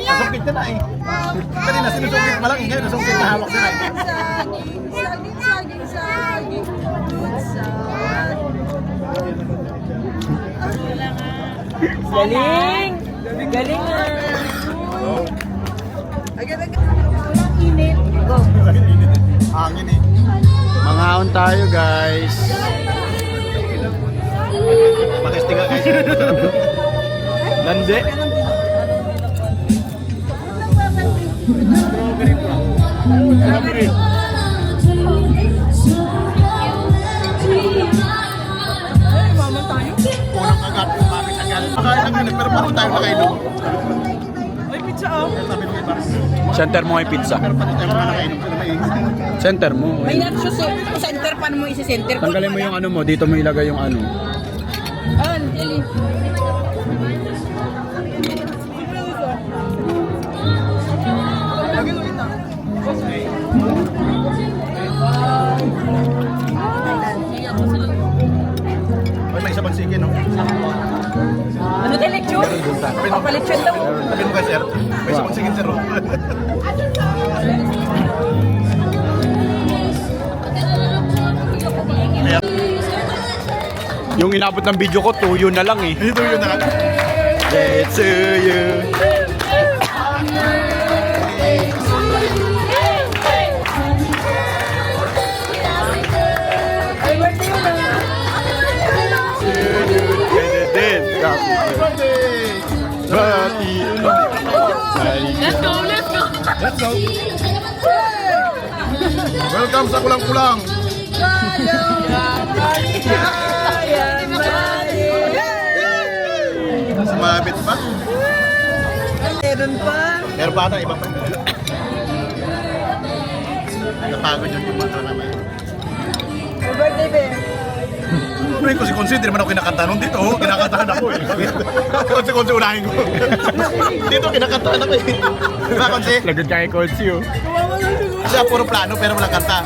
Nasungkit na na eh. Kanina sinusungkit pa lang eh. Ngayon nasungkit na hawak na eh. Saging. Galing! Galing nga! Init. Go! Hangin eh. Mangaon tayo guys. Matesting nga guys. Lande. Strawberry. Mama tayo? Unang kagat, pamit agad. Makain lang yun pero parang tayo nakainom. May pizza oh. Sabi nung iba. Center mo ay pizza. Pero pati tayo nakainom. Center mo. May nachos eh. Center, paano mo isi-center? Tanggalin mo yung ano mo. Dito mo ilagay yung ano. Eli. Ay, may isa pang sige, no? Ano tayo lechon? Papalechon daw. Sabi mo kay sir, may isa pang sige, sir. Oh. Yung inabot ng video ko, tuyo na lang eh. Ito yun na. Let's see you. Ay, birthday mo na. Let's go, let's go. Let's go. Welcome sa Kulang-Kulang. Sumabit pa. Meron pa. Meron pa ata, iba pa. Napagod yung kumanta naman. Birthday ba? Ano yung consider man ako kinakanta nun dito, oh, kinakantahan ako eh. Konsi unahin ko. Dito kinakantahan ako eh. Diba, Konsi? Lagod ka kay Konsi oh. Siya puro plano pero walang kanta.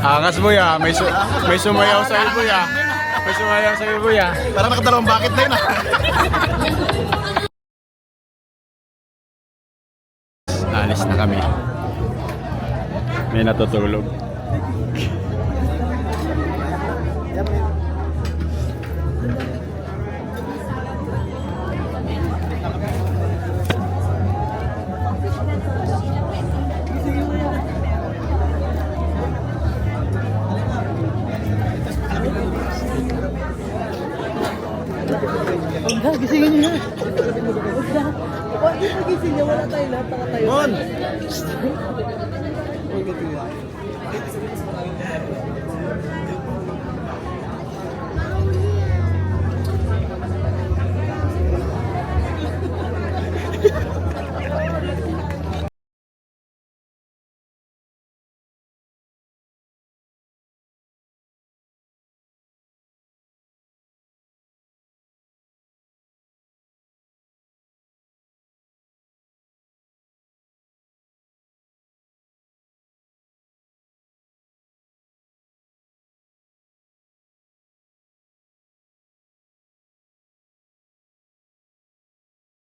Angas mo ya, may sumayaw sa iyo ya. May sumayaw sa iyo ya. Parang nakadalawang bakit na yun ah. Alis na kami. May natutulog. Gisingin niyo na. Huwag na. Gising niya. Wala tayo lahat. Tayo. Mon!